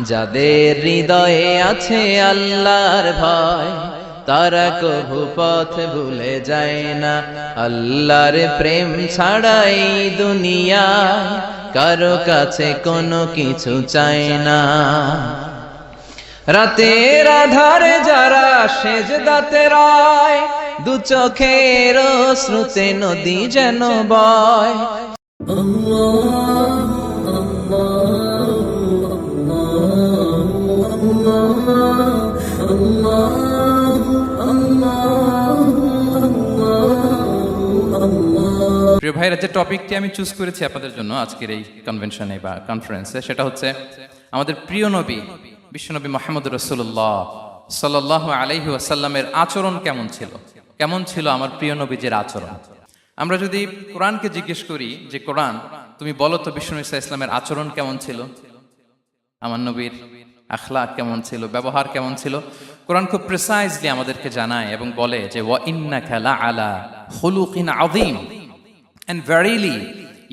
যাদের হৃদয়ে আছে আল্লাহর ভয়, তারা কভু পথ ভুলে যায় না। আল্লাহর প্রেম ছাড়া এই দুনিয়ায় কারো কাছে কোনো কিছু চায় না। রাতের আধারে যারা সেজদাতে রয়, দু চোখের শ্রুতে নদী যেন বয়। প্রিয় ভাইরা, যে টপিকটি আমি চুজ করেছি আপনাদের জন্য আজকের এই কনভেনশনে বা কনফারেন্সে, সেটা হচ্ছে আমাদের প্রিয় নবী বিশ্বনবী মুহাম্মদ রাসূলুল্লাহ সাল্লাল্লাহু আলাইহি ওয়াসাল্লামের আচরণ কেমন ছিল। কেমন ছিল আমার প্রিয় নবীজির আচরণ? আমরা যদি কোরআনকে জিজ্ঞেস করি যে কোরআন, তুমি বলো তো বিশ্বনবী সাল্লাল্লাহু আলাইহি ওয়াসাল্লামের আচরণ কেমন ছিল, আমার নবীর আখলাক কেমন ছিল, ব্যবহার কেমন ছিল, কোরআন খুব প্রিসাইজলি আমাদেরকে জানায় এবং বলে যে ওয়া ইন্নাকা লাআলা খুলুকিন আযীম, and verily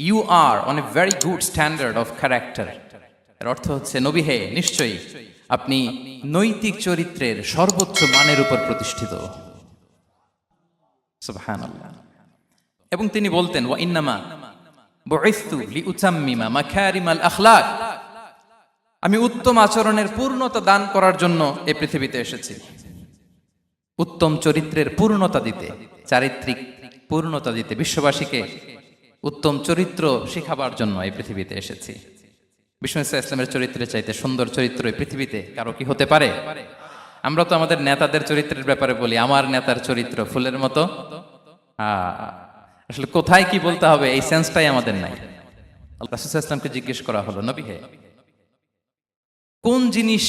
you are on a very good standard of character. এর অর্থ হচ্ছে, নবী হে, নিশ্চয়ই আপনি নৈতিক চরিত্রের সর্বোচ্চ মানের উপর প্রতিষ্ঠিত। সুবহানাল্লাহ। এবং তিনি বলতেন ওয়া ইন্নামা বুইসতু লিউতাম্মিমা মাকারিমাল আখলাক, আমি উত্তম আচরণের পূর্ণতা দান করার জন্য এই পৃথিবীতে এসেছি। উত্তম চরিত্রের পূর্ণতা দিতে, চারিত্রিক পূর্ণতা দিতে, বিশ্ববাসীকে উত্তম চরিত্র শেখাবার জন্য এই পৃথিবীতে এসেছি। বিষ্ণু ইসলামের চরিত্রের চাইতে সুন্দর চরিত্র এই পৃথিবীতে কারো কি হতে পারে? আমরা তো আমাদের নেতাদের চরিত্রের ব্যাপারে বলি, আমার নেতার চরিত্র ফুলের মতো। আসলে কোথায় কি বলতে হবে এই সেন্সটাই আমাদের নাই। রাসূল ইসলামকে জিজ্ঞেস করা হলো, নবী হে, কোন জিনিস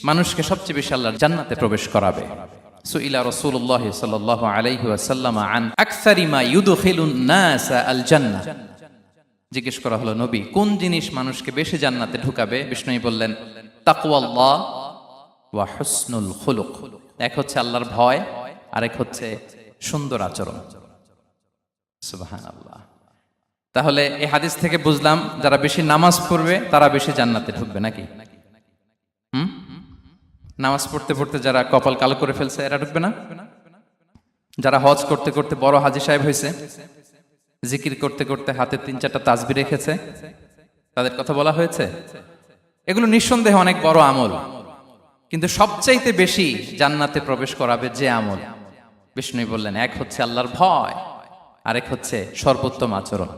মানুষকে সবচেয়ে বেশি আল্লাহর জান্নাতে প্রবেশ করাবে? সুইলা রাসূলুল্লাহ সাল্লাল্লাহু আলাইহি ওয়াসাল্লাম আন আকসারি মা ইউদখিলুন নাস আল জান্নাহ। জিজ্ঞেস করা হলো, নবী, কোন জিনিস মানুষকে বেশি জান্নাতে ঢুকাবে? বিষ্ণু বললেন তাকওয়াল্লাহ ওয়া হুসনুল খুলুক। এক হচ্ছে আল্লাহর ভয়, আরেক হচ্ছে সুন্দর আচরণ। সুবহানাল্লাহ। তাহলে এই হাদিস থেকে বুঝলাম, যারা বেশি নামাজ পড়বে তারা বেশি জান্নাতে ঢুকবে নাকি? নামাজ পড়তে পড়তে যারা কপাল কালো করে ফেলছে এরা ঢুকবে না? যারা হজ করতে করতে বড় হাজী সাহেব হয়েছে, জিকির করতে করতে হাতে 3-4টা তাসবিহ রেখেছে, তাদের কথা বলা হয়েছে। এগুলো নিঃসন্দেহে অনেক বড় আমল, কিন্তু সবচাইতে বেশি জান্নাতে প্রবেশ করাবে যে আমল, বিষ্ণু বললেন এক হচ্ছে আল্লাহর ভয়, আরেক হচ্ছে সর্বোত্তম আচরণ।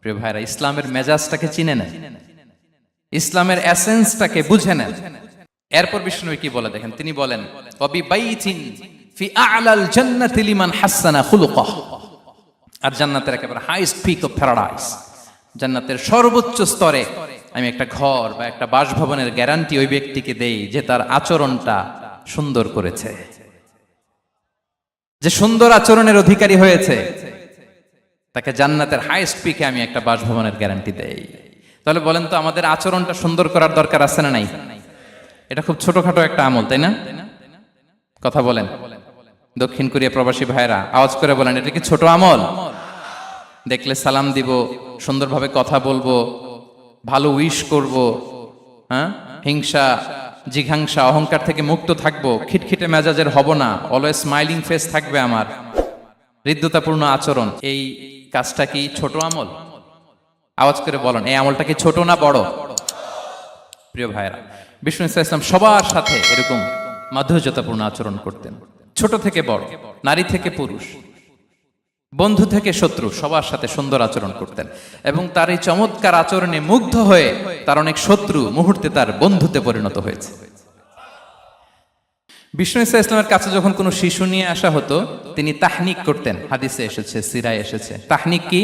প্রিয় ভাইরা, ইসলামের মেজাজটাকে চিনে নেন, ইসলামের এসেন্সটাকে বুঝে নেন। এরপর বিষ্ণু কি বলে দেখেন, তিনি বলেন ওয়াবি বাইতিন ফি আ'লাল জান্নাতি লিমান হাসানা খুলুকাহ। আর জান্নাতের একেবারে হাইস্ট পিক অফ প্যারাডাইস, জান্নাতের সর্বোচ্চ স্তরে আমি একটা ঘর বা একটা বাসভবনের গ্যারান্টি ওই ব্যক্তিকে দেই যে তার আচরণটা সুন্দর করেছে, যে সুন্দর আচরণের অধিকারী হয়েছে, তাকে জান্নাতের হাইস্ট পিকে আমি একটা বাসভবনের গ্যারান্টি দেই। তাহলে বলেন তো, আমাদের আচরণটা সুন্দর করার দরকার আছে না নাই? এটা খুব ছোটখাটো একটা আমল, তাই না? কথা বলেন। দক্ষিণ কোরিয়া প্রবাসী ভাইরা আওয়াজ করে বলেন, এটা কি ছোট আমল? দেখলে সালাম দিব, সুন্দরভাবে কথা বলবো, ভালো উইশ করব, হ্যাঁ, হিংসা জিঘাংসা অহংকার থেকে মুক্ত থাকবো, খিটখিটে মেজাজের হব না, অলওয়েজ স্মাইলিং ফেস থাকবে আমার, হৃদ্যতাপূর্ণ আচরণ। এই কাজটা কি ছোট আমল? আওয়াজ করে বলেন, এই আমলটা কি ছোট না বড়? প্রিয় ভাইরা, বিষ্ণু ইসলাম সবার সাথে এরকম মাধুর্যতাপূর্ণ আচরণ করতেন। ছোট থেকে বড়, নারী থেকে পুরুষ, বন্ধু থেকে শত্রু, সবার সাথে সুন্দর আচরণ করতেন। এবং তার এই চমৎকার আচরণে মুগ্ধ হয়ে তার অনেক শত্রু মুহূর্তে তার বন্ধুতে পরিণত হয়েছে। বিষ্ণু ইসলামের কাছে যখন কোনো শিশু নিয়ে আসা হতো, তিনি তাহনিক করতেন। হাদিসে এসেছে, সিরায় এসেছে। তাহনিক কি?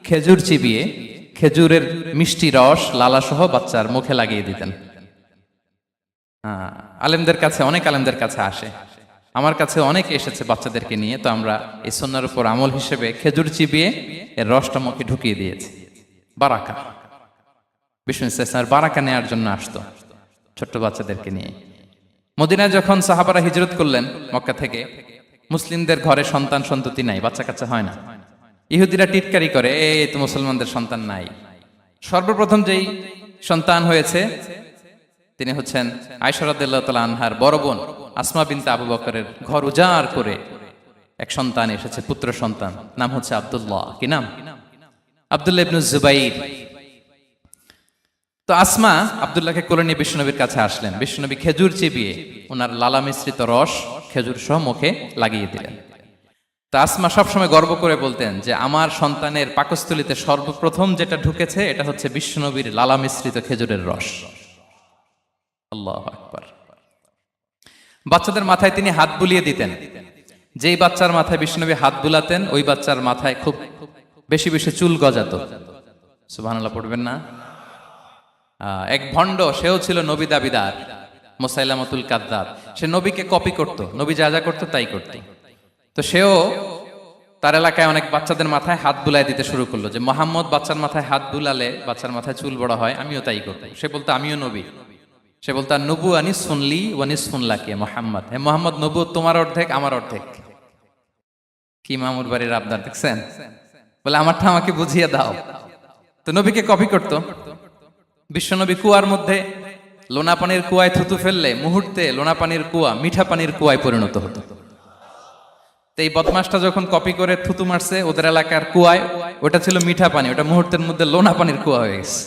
খেজুর চিবিয়ে খেজুরের মিষ্টি রস লালাসহ বাচ্চার মুখে লাগিয়ে দিতেন। আলেমদের কাছে, অনেক আলেমদের কাছে আসে, আমার কাছে অনেক এসেছে বাচ্চাদেরকে নিয়ে। তো আমরা এই সুন্নাহর উপর আমল হিসেবে খেজুর চিবিয়ে এর রসটা মুখে ঢুকিয়ে দিয়েছি। বারাকা, বিষ্ণু ইসলামের বারাকা নেওয়ার জন্য আসতো ছোট্ট বাচ্চাদেরকে নিয়ে। মদিনায় যখন সাহাবারা হিজরত করলেন মক্কা থেকে, মুসলিমদের ঘরে সন্তান সন্ততি নাই, বাচ্চা কাচ্চা হয় না। ইহুদিরা টিটকারি করে, এই তো মুসলমানদের সন্তান নাই। সর্বপ্রথম যেই সন্তান হয়েছে তিনি হচ্ছেন আয়েশা রাদিয়াল্লাহু তাআলা আনহার বড় বোন আসমা বিনতে আবু বকরের ঘর উজাড় করে এক সন্তান এসেছে, পুত্র সন্তান, নাম হচ্ছে আব্দুল্লাহ। কি নাম? আব্দুল্লাহ ইবনে জুবাইর। তো আসমা আব্দুল্লাহকে কোলে নিয়ে বিশ্বনবীর কাছে আসলেন। বিশ্বনবী খেজুর চিবিয়ে ওনার লালা মিশ্রিত রস খেজুর সহ মুখে লাগিয়ে দিলেন। তো আসমা সবসময় গর্ব করে বলতেন যে আমার সন্তানের পাকস্থলীতে সর্বপ্রথম যেটা ঢুকেছে এটা হচ্ছে বিশ্বনবীর লালা মিশ্রিত খেজুরের রস। আল্লাহু আকবার। বাচ্চাদের মাথায় তিনি হাত বুলিয়ে দিতেন। যেই বাচ্চার মাথায় বিশ্বনবী হাত বুলাতেন ওই বাচ্চার মাথায় খুব বেশি বেশি চুল গজাতো। সুবহানাল্লাহ পড়বেন না? এক ভণ্ড, সেও ছিল নবী দাবিদার, মুসাইলামাতুল কাযযাব। সে নবীকে কপি করত, নবী যা যা করতো তাই করত। তো সেও তার এলাকায় অনেক বাচ্চাদের মাথায় হাত বুলাই দিতে শুরু করলো যে মোহাম্মদ বাচ্চার মাথায় হাত বুলালে বাচ্চার মাথায় চুল বড় হয়, আমিও তাই করবো। সে বলতো আমিও নবী। সে বলতো আর নবু আনিস শুনলি ওয়ানিস শুনলাকে মোহাম্মদ, হে মোহাম্মদ নবু তোমার অর্ধেক আমার অর্ধেক। কি মামুর বাড়ির আবদার দেখছেন? বলে আমারটা আমাকে বুঝিয়ে দাও। তো নবীকে কপি করতো। বিশ্বনবী কুয়ার মধ্যে লোনা পানির কুয়ায় থুতু ফেললে মুহূর্তে লোনা পানির কুয়া মিঠা পানির কুয়ায় পরিণত হতো। তো এই বদমাসটা যখন কপি করে থুতু মারছে ওদের এলাকার কুয়ায়, ওটা ছিল মিঠা পানি, ওটা মুহূর্তের মধ্যে লোনা পানির কুয়া হয়ে গেছে।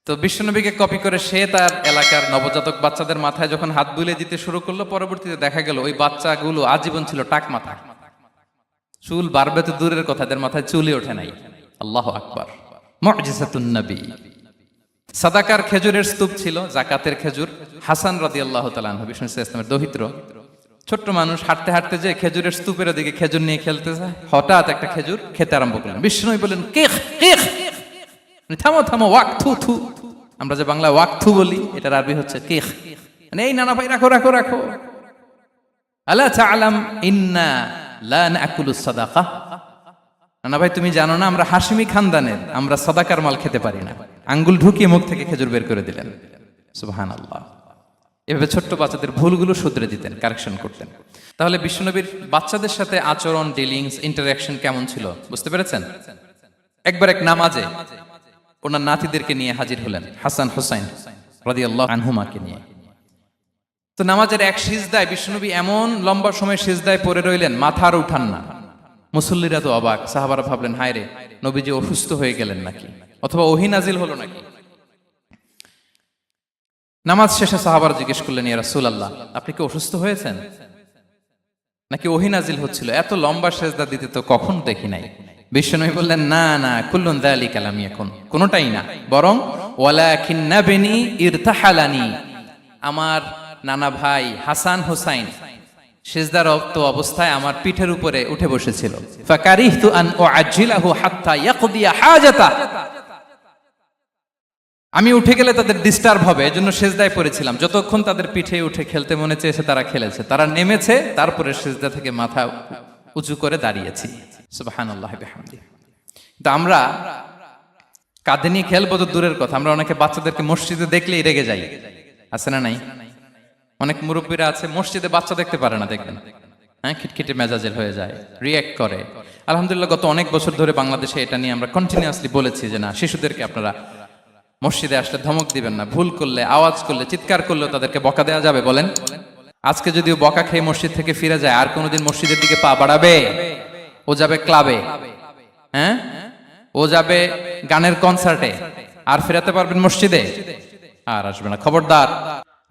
তো বিশ্বনবীকে কপি করে সে তার এলাকার নবজাতক বাচ্চাদের মাথায় যখন হাত বুলিয়ে দিতে শুরু করলো, পরবর্তীতে দেখা গেল ওই বাচ্চাগুলো আজীবন ছিল টাক মাথা। চুল বাড়বে তো দূরের কথা, এদের মাথায় চুলই ওঠে নাই। আল্লাহু আকবার। মুজিজাতুন নবী। সাদাকার খেজুরের স্তূপ ছিল, যাকাতের খেজুর। হাসান রাদিয়াল্লাহু তাআলা আনহু, বিষ্ণু ইসলামের দৌহিত্র, ছোট্ট মানুষ, হাঁটতে হাঁটতে যে খেজুরের স্তূপের দিকে খেজুর নিয়ে খেলতে যায়, হঠাৎ একটা খেজুর খেতে আরম্ভ করলেন। বিষ্ণু বলেন কেখ কেখ, থামো থামো, ওয়াক থু থু। আমরা যে বাংলা ওয়াক থু বলি, এটার আরবি হচ্ছে কেখ। মানে এই নানা ভাই রাখো রাখো রাখো। আলা তাআলাম ইন্না লা নাকুলুস সাদাকা। নানা ভাই তুমি জানো না আমরা হাশিমি খানদানের, আমরা সাদাকার মাল খেতে পারি না। আঙ্গুল ঢুকিয়ে মুখ থেকে খেজুর বের করে দিলেন। সুবহানাল্লাহ। এভাবে ছোট্ট বাচ্চাদের ভুলগুলো শুধরে দিতেন, কারেকশন করতেন। তাহলে বিশ্বনবীর বাচ্চাদের সাথে আচরণ, ডিলিংস, ইন্টারঅ্যাকশন কেমন ছিল বুঝতে পেরেছেন? একবার এক নামাজে ওনার নাতিদেরকে নিয়ে হাজির হলেন, হাসান হুসাইন রাদিয়াল্লাহু আনহুমাকে নিয়ে। তো নামাজের এক সিজদায় বিশ্বনবী এমন লম্বা সময় সিজদায় পড়ে রইলেন, মাথা আর উঠান না। মুসল্লিরা তো অবাক, সাহাবারা ভাবলেন হায় রে, নবীজি অসুস্থ হয়ে গেলেন নাকি, অথবা ওহী নাজিল হলো নাকি। নামাজ শেষে সাহাবারা জিজ্ঞেস করলেন ইয়া রাসূলুল্লাহ, আপনি কি অসুস্থ হয়েছেন নাকি ওহী নাজিল হচ্ছিল? এত লম্বা সিজদা দিতে তো কখন দেখি নাই। বিশ্বনবী বললেন না না, কুল্লুন যালিকা লাম ইয়াকুন, কোনটাই না, বরং ওয়ালাকিন নাবনি ইরতাহালানি, আমার নানা ভাই হাসান হুসাইন সিজদারত অবস্থায় আমার পিঠের উপরে উঠে বসেছিল। ফাকারিহতু আন উআজ্জিলাহু হাত্তা ইয়াকদিয়া হাজাতা, আমি উঠে গেলে তাদের ডিস্টার্ব হবে, এজন্য সিজদায় পড়েছিলাম। যতক্ষণ তাদের পিঠে উঠে খেলতে মনে চেয়েছে তারা খেলেছে, তারা নেমেছে, তারপরে সিজদা থেকে মাথা উঁচু করে দাঁড়িয়েছি। সুবহানাল্লাহি বিহামদিহি। কিন্তু আমরা কাঁধে নিয়ে খেলবো তো দূরের কথা, আমরা অনেকে বাচ্চাদেরকে মসজিদে দেখলেই রেগে যাই, আছে না নাই? অনেক মুরব্বীরা আছে মসজিদে বাচ্চা দেখতে পারে না, দেখবেন হ্যাঁ, খিটখিটে মেজাজের হয়ে যায়, রিয়্যাক্ট করে। আলহামদুলিল্লাহ গত অনেক বছর ধরে বাংলাদেশে এটা নিয়ে আমরা কন্টিনিউয়াসলি বলেছি যে না, শিশুদেরকে আপনারা মসজিদে আসলে ধমক দিবেন না, ভুল করলে, আওয়াজ করলে, চিৎকার করলেও তাদেরকে বকা দেওয়া যাবে? বলেন। আজকে যদিও বকা খেয়ে মসজিদ থেকে ফিরে যায়, আর কোনোদিন মসজিদের দিকে পা বাড়াবে? ও যাবে ক্লাবে, হ্যাঁ, ও যাবে গানের কনসার্টে, আর ফেরাতে পারবেন মসজিদে? আর আসবে না। খবরদার,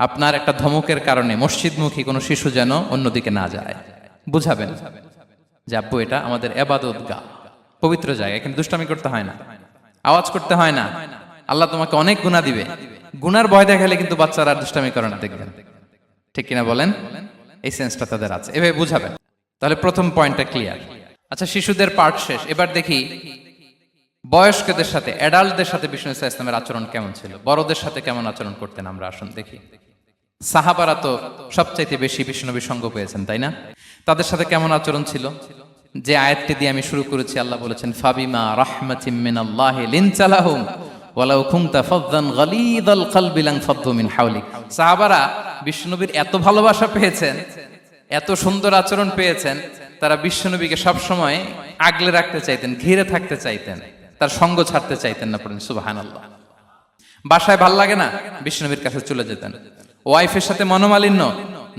আপনার একটা ধমকের কারণে মসজিদমুখী কোনো শিশু যেন অন্যদিকে না যায়। বুঝাবেন যে আব্বু এটা আমাদের ইবাদতগাহ, পবিত্র জায়গা, এখানে দুষ্টামি করতে হয় না, আওয়াজ করতে হয় না, আল্লাহ তোমাকে অনেক গুনাহ দিবে। গুনার ভয় দেখালে কিন্তু বাচ্চারা দুষ্টামি করে না, দেখবেন, ঠিক কিনা বলেন? এই সেন্সটা তাদের আছে, এভাবে বুঝাবেন। তাহলে প্রথম পয়েন্টটা ক্লিয়ার। আচ্ছা, শিশুদের পার্ট শেষ, এবার দেখি বয়স্কদের সাথে, অ্যাডাল্টদের সাথে বিষ্ণু ইসলামের আচরণ কেমন ছিল, বড়দের সাথে কেমন আচরণ করতেন। আমরা আসুন দেখি। সাহাবারা তো সবচাইতে বেশি বিষ্ণুনবীর সঙ্গ পেয়েছেন, তাই না? তাদের সাথে কেমন আচরণ ছিল? যে আয়াতটি দিয়ে আমি শুরু করেছি, আল্লাহ বলেছেন ফাবিমা রাহমাতিম মিনাল্লাহি লিনতা লাহুম ওয়ালাউ কুনতা ফাযযান গালিযাল কলবি লানফাদ্দু মিন হাওলিক। সাহাবারা বিষ্ণুনবীর এত ভালোবাসা পেয়েছেন, এত সুন্দর আচরণ পেয়েছেন, তারা বিষ্ণুনবীকে সবসময় আগলে রাখতে চাইতেন, ঘিরে থাকতে চাইতেন, তার সঙ্গ ছাড়তে চাইতেন না। পড়েন সুবহানাল্লাহ। বাসায় ভাল লাগে না, বিশ্বনবীর কাছে চলে যেতেন। ওয়াইফের সাথে মনোমালিন্য,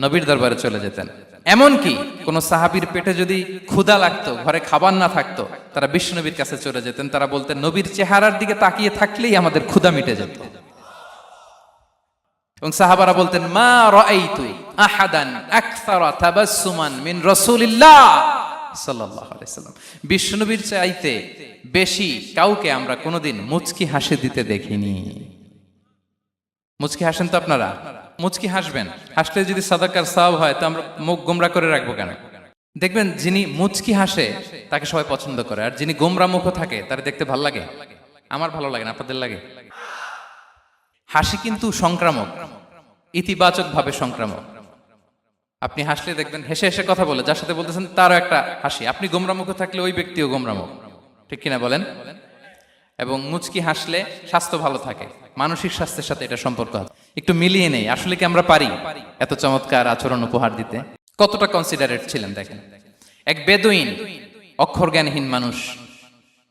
নবীর দরবারে চলে যেতেন। এমনকি কোন সাহাবীর পেটে যদি ক্ষুধা লাগতো, ঘরে খাবার না থাকতো, তারা বিশ্বনবীর কাছে চলে যেতেন। তারা বলতেন, নবীর চেহারার দিকে তাকিয়ে থাকলেই আমাদের ক্ষুধা মিটে যেত। এবং সাহাবারা বলতেন, মা রাআইতু আহাদান আকসারা তাবাসসুমান মিন রাসূলিল্লাহ সাল্লাল্লাহু আলাইহি সাল্লাম। বিশ্বনবীর চাইতে বেশি কাউকে আমরা কোনোদিন মুচকি হাসি দিতে দেখিনি। মুচকি হাসেন তো আপনারা? মুচকি হাসবেন, হাসলে যদি সাদাকার সওয়াব হয় তো আমরা মুখ গোমরা করে রাখবো কেন? দেখবেন যিনি মুচকি হাসে তাকে সবাই পছন্দ করে, আর যিনি গোমরা মুখ থাকে তার দেখতে ভালো লাগে। আমার ভালো লাগে না, আপনাদের লাগে? হাসি কিন্তু সংক্রামক, ইতিবাচক ভাবে সংক্রামক। আপনি হাসলে দেখবেন হেসে হেসে কথা বলে, যার সাথে বলতেছেন তারও একটা হাসি। আপনি গোমরামুখ থাকলে ওই ব্যক্তিও গোমরামুখ, ঠিক কিনা বলেন? এবং মুচকি হাসলে স্বাস্থ্য ভালো থাকে, মানসিক স্বাস্থ্যের সাথে এটা সম্পর্ক আছে। একটু মিলিয়ে নেই, আসলে কি আমরা পারি এত চমৎকার আচরণ উপহার দিতে? কতটা কনসিডারেট ছিলেন দেখেন। এক বেদুইন, অক্ষর জ্ঞানহীন মানুষ,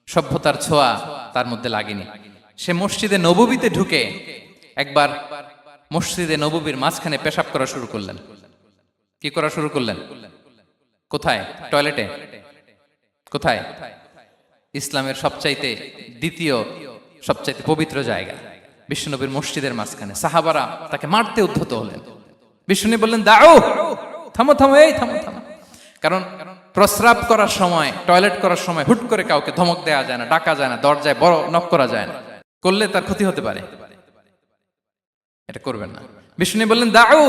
সভ্যতার ছোঁয়া তার মধ্যে লাগেনি। সে মসজিদে নববীতে ঢুকে একবার মসজিদে নববীর মাঝখানে পেশাব করা শুরু করলেন। কি করা শুরু করলেন? কোথায়? টয়লেটে? কোথায়? ইসলামের সবচাইতে দ্বিতীয় সবচাইতে পবিত্র জায়গা বিশ্বনবীর মসজিদের মাঝখানে। সাহাবারা তাকে মারতে উদ্ধত হলেন। বিশ্বনবী বললেন, দাও, থামো থামো, এই থামো থামো। কারণ প্রস্রাব করার সময়, টয়লেট করার সময় হুট করে কাউকে ধমক দেওয়া যায় না, ডাকা যায় না, দরজায় বড় নক করা যায় না, করলে তার ক্ষতি হতে পারে। এটা করবেন না। বিষ্ণু বললেন, দাউ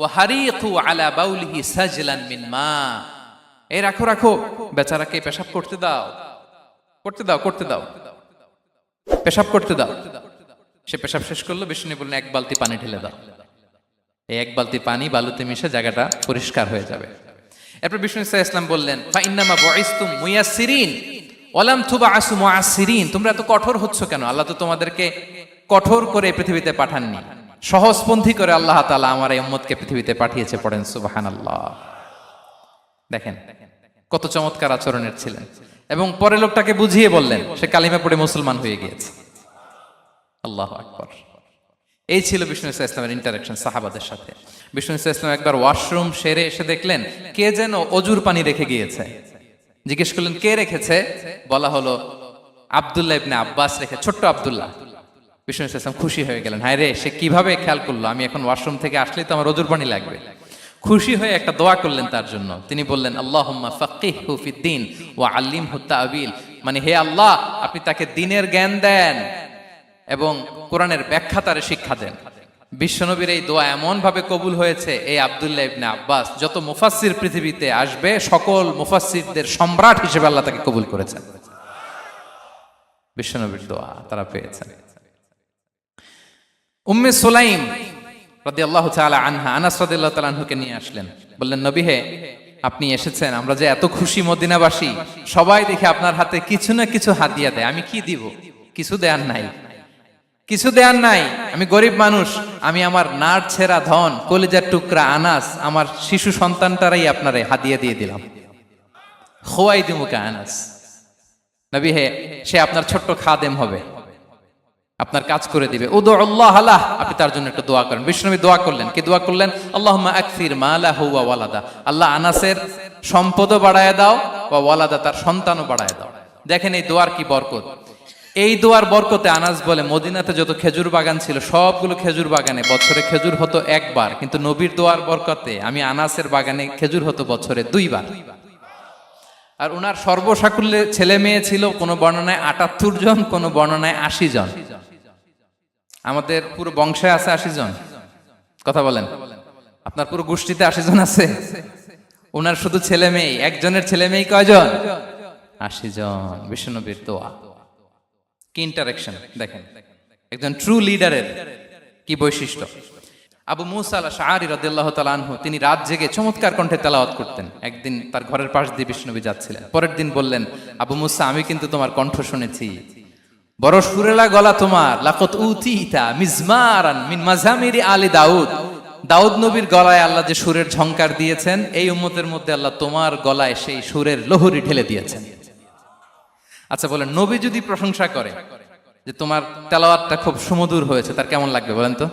ওয়া হারিকু আলা বাউলিহি সাজলান মিন মা। এই রাখো রাখো, বেচারাকে পেশাব করতে দাও, করতে দাও, করতে দাও, পেশাব করতে দাও। সে পেশাব শেষ করলো। বিষ্ণু বললেন, এক বালতি পানি ঢেলে দাও। এই এক বালতি পানি বালুতে মিশে জায়গাটা পরিষ্কার হয়ে যাবে। এরপর বিষ্ণু ইসলাম বললেন, ফা ইন্নামা বুইসতুম মুয়াসসিরিন ওয়া লাম তুবআসু মুআসসিরিন। তোমরা এত কঠোর হচ্ছ কেন? আল্লাহ তো তোমাদেরকে কঠোর করে পৃথিবীতে পাঠাননি, সহজপন্থী করে আল্লাহ তাআলা আমার এই উম্মতকে পৃথিবীতে পাঠিয়েছে। পড়েন সুবহানাল্লাহ। দেখেন কত চমৎকার আচরণের ছিলেন। এবং পরে লোকটাকে বুঝিয়ে বললেন, সে কালিমা পড়ে মুসলমান হয়ে গিয়েছে। আল্লাহু আকবার। এই ছিল বিষ্ণু ইসলামের ইন্টারাকশন সাহাবাদের সাথে। বিষ্ণু ইসলাম একবার ওয়াশরুম সেরে এসে দেখলেন কে যেন অজুর পানি রেখে গিয়েছে। জিজ্ঞেস করলেন, কে রেখেছে? বলা হলো, আব্দুল্লাহ ইবনে আব্বাস রেখে, ছোট্ট আব্দুল্লাহ। বিষ্ণু ইসলাম খুশি হয়ে গেলেন, হায় রে, সে কিভাবে খেয়াল করলো? আমি এখন ওয়াশরুম থেকে আসলেই তো আমার অজুর পানি লাগবে। খুশি হয়ে একটা দোয়া করলেন তার জন্য। তিনি বললেন, আল্লাহুম্মা ফাক্কিহহু ফিদ্দীন ওয়া আল্লিমহু তা'ওয়িল। মানে হে আল্লাহ, আপনি তাকে দ্বীনের জ্ঞান দেন এবং কোরআনের ব্যাখ্যা তারে শিক্ষা দেন। বিশ্বনবীর এই দোয়া এমন ভাবে কবুল হয়েছে, এই আব্দুল্লাহ ইবনে আব্বাস যত মুফাসসির পৃথিবীতে আসবে, সকল মুফাসসিরদের সম্রাট হিসেবে আল্লাহ তাকে কবুল করেছেন। বিশ্বনবীর দোয়া তারা পেয়েছেন। উম্মে সুলাইম রাদিয়াল্লাহু তাআলা আনহা, আনাস রাদিয়াল্লাহু তাআলা আনহুকে নিয়ে আসলেন। বললেন, নবী হে, আপনি এসেছেন, আমরা যে এত খুশি মদিনাবাসী, সবাই দেখে আপনার হাতে কিছু না কিছু হাদিয়া দেয়। আমি কি দিব? কিছু দেয়ার নাই, কিছু দেয়ার নাই। আমি গরিব মানুষ, আমি আমার নাড় ছেঁড়া ধন, কলিজার টুকরা আনাস, আমার শিশু সন্তানটারাই আপনারে হাদিয়া দিয়ে দিলাম। খোয়াই দিমুকা আনাস। নবী হে, সে আপনার ছোট্ট খাদেম হবে, আপনার কাজ করে দিবে। উদুল্লাহ আলাহ, আপনি তার জন্য একটু দোয়া করেন। বিষ্ণুনবী দোয়া করলেন। কি দোয়া করলেন? আল্লাহুম্মা আকসির মালাহু ওয়া ওয়ালাদা। আল্লাহ আনাসের সম্পদও বাড়ায় দাও, ওয়া ওয়ালাদা, তার সন্তানও বাড়ায় দাও। দেখেন এই দোয়ার কি বরকত। এই দোয়ার বরকতে আনাস বলে, মদিনাতে যত খেজুর বাগান ছিল সবগুলো খেজুর বাগানে বছরে খেজুর হতো একবার, কিন্তু নবীর দোয়ার বরকতে আমি আনাসের বাগানে খেজুর হতো বছরে 2 বার। আর উনার সর্বসাকুল্যে ছেলে মেয়ে ছিল, কোন বর্ণনায় 78 জন, কোন বর্ণনায় 80 জন। আমাদের পুরো বংশে আছে 80 জন। কথা বলেন, আপনার পুরো গোষ্ঠীতে 80 জন আছে? উনার শুধু ছেলে মেয়ে, একজনের ছেলে মেয়ে কয়জন? 80 জন। বিশ্বনবীর দোয়া কি ইন্টারেকশন দেখেন, একজন ট্রু লিডারের কি বৈশিষ্ট্য। আবু মুসা আল-আশআরী রাদিয়াল্লাহু তাআলা আনহু, তিনি রাত জেগে চমৎকার কণ্ঠে তেলাওয়াত করতেন। একদিন তার ঘরের পাশ দিয়ে বিশ্বনবী যাচ্ছিলেন। পরের দিন বললেন, আবু মুসা, আমি কিন্তু তোমার কণ্ঠ শুনেছি, বড় সুরেলা গলা তোমার। লাকাত উতিতা মিজমারান মিন মাজামিরি আলি দাউদ। দাউদ নবীর গলায় আল্লাহ যে সুরের ঝংকার দিয়েছেন, এই উম্মতের মধ্যে আল্লাহ তোমার গলায় সেই সুরের লহরী ঢেলে দিয়েছেন। আচ্ছা বলেন, নবী যদি প্রশংসা করে যে তোমার তেলাওয়াতটা খুব সুমধুর হয়েছে, তার কেমন লাগবে বলেন তো?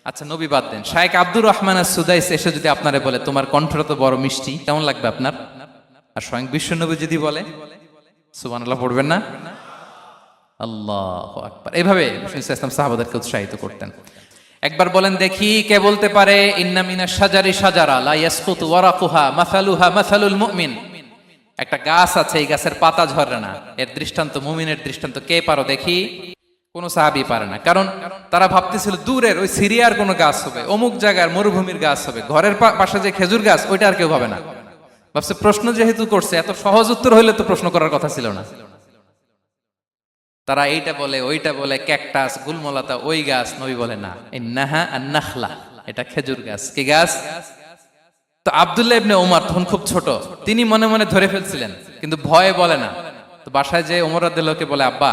আচ্ছা নবী বাদ দেন, শায়েখ আব্দুর রহমান সুদাইস এসে যদি আপনারে বলে তোমার কণ্ঠটা তো বড় মিষ্টি, কেমন লাগবে আপনার? আর স্বয়ং বিশ্বনবী যদি বলে, সুবহানাল্লাহ পড়বেন না? আল্লাহু আকবার। এইভাবে রাসূলুল্লাহ ইসলাম সাহাবাদেরকে উৎসাহিত করতেন। একবার বলেন দেখি, কে বলতে পারে ইন্না মিনাশ শাজারি শাজারা লা ইয়াসকুতু ওয়ারাকুহা মাসালুহা মাসালুল মুমিন? একটা গাছ আছে, এই গাছের পাতা ঝরে না, এর দৃষ্টান্ত মুমিনের দৃষ্টান্ত। কে পারো দেখি? কোন সাহাবী পারে না, কারণ তারা ভাবতেছিল দূরের ওই সিরিয়ার কোনো গাছ হবে, অমুক জায়গার মরুভূমির গাছ হবে, ঘরের পাশে যে খেজুর গাছ ওইটা আর কেউ ভাবে না। ভাবছে প্রশ্ন যেহেতু করছে, এত সহজ উত্তর হইলে তো প্রশ্ন করার কথা ছিল না। তারা এইটা বলে ওইটা বলে, ক্যাকটাস গুলমলাতা ওই গাছ। নবী বলে না, ইন্নাহা আন-নাখলা, এটা খেজুর গাছ। কি গাছ? তো আব্দুল্লাহ ইবনে ওমর তখন খুব ছোট, তিনি মনে মনে ধরে ফেলছিলেন, কিন্তু ভয়ে বলে না। তো বাসায় যে ওমর রাদিয়াল্লাহুকে বলে, আব্বা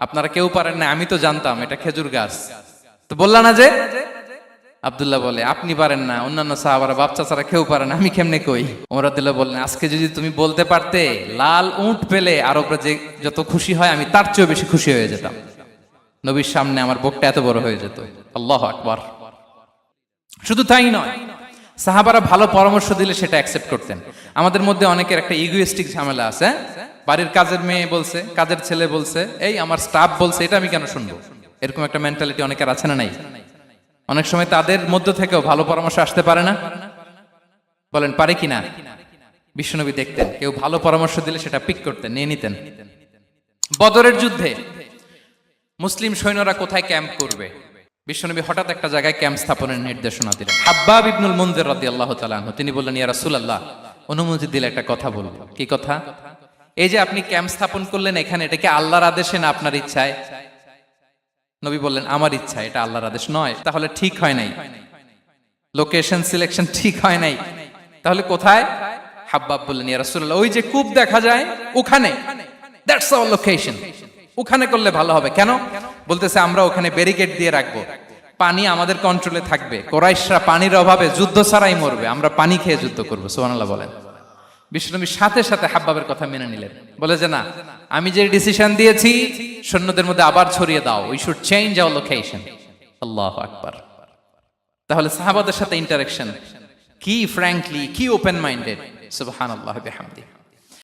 আপনারা কেউ পারেন না, আমি তো জানতাম এটা খেজুর গাছ, তো বললা না যে? আব্দুল্লাহ বলে, আপনি পারেন না, অন্যান্য সাহাবারা বাচ্চা ছাড়া কেউ পারে না, আমি কেমনে কই? ওমর রাদিয়াল্লাহু বললেন, আজকে যদি তুমি বলতে পারতে লাল উট পেলে আরবরা যে যত খুশি হয় আমি তার চেয়েও বেশি খুশি হয়ে যেতাম। নবীর সামনে আমার বুকটা এত বড় হয়ে যেত। আল্লাহু আকবার। শুধু তাই নয়, সাহাবারা ভালো পরামর্শ দিলে সেটা অ্যাকসেপ্ট করতেন। আমাদের মধ্যে অনেকের একটা ইগোইস্টিক ঝামেলা আছে, বাড়ির কাজের মেয়ে বলছে, কাজের ছেলে বলছে, এই আমার স্টাফ বলছে, এটা আমি কেন শুনবো? এরকম একটা মেন্টালিটি অনেকের আছে না নাই? অনেক সময় তাদের মধ্য থেকেও ভালো পরামর্শ আসতে পারে না? বলেন পারে কিনা? বিশ্বনবী দেখতেন কেউ ভালো পরামর্শ দিলে সেটা পিক করতেন, নিয়ে নিতেন। বদরের যুদ্ধে মুসলিম সৈন্যরা কোথায় ক্যাম্প করবে, বিশ্বনবী হঠাৎ একটা জায়গায় ক্যাম্প স্থাপনের নির্দেশনা দিলেন। হাব্বাব ইবনুল মুনজির রাদিয়াল্লাহু তাআলা আনহু তিনি বললেন, ইয়া রাসূলুল্লাহ, অনুমতি দিলে একটা কথা বলবো। কি কথা? এই যে আপনি ক্যাম্প স্থাপন করলেন এখানে, এটা কি আল্লাহর আদেশে না আপনার ইচ্ছায়? নবী বললেন, আমার ইচ্ছা, এটা আল্লাহর আদেশ নয়। তাহলে ঠিক হয় নাই, লোকেশন সিলেকশন ঠিক হয় নাই, তাহলে কোথায়? হাব্বাব বললেন, ইয়া রাসূলুল্লাহ, ওই যে কূপ দেখা যায় ওখানে, দ্যাটস আওয়ার লোকেশন, ওখানে করলে ভালো হবে। কেন? বলতেছে, আমরা ওখানে ব্যারিকেড দিয়ে রাখবো, পানি আমাদের কন্ট্রোলে থাকবে, কুরাইশরা পানির অভাবে যুদ্ধ ছাড়াই মরবে, আমরা পানি খেয়ে যুদ্ধ করবো। সুবহানাল্লাহ বলেন। বিশ্বনবী সাথে সাথে হাব্বাবের কথা মেনে নিলেন, বলে যে না, আমি যে ডিসিশন দিয়েছি সৈন্যদের মধ্যে আবার ছড়িয়ে দাও, we should change our location. আল্লাহু আকবার। তাহলে সাহাবাদের সাথে ইন্টারেকশন কি ফ্র্যাঙ্কলি, কি ওপেন মাইন্ডেড। সুবহানাল্লাহ বিহামদিহি।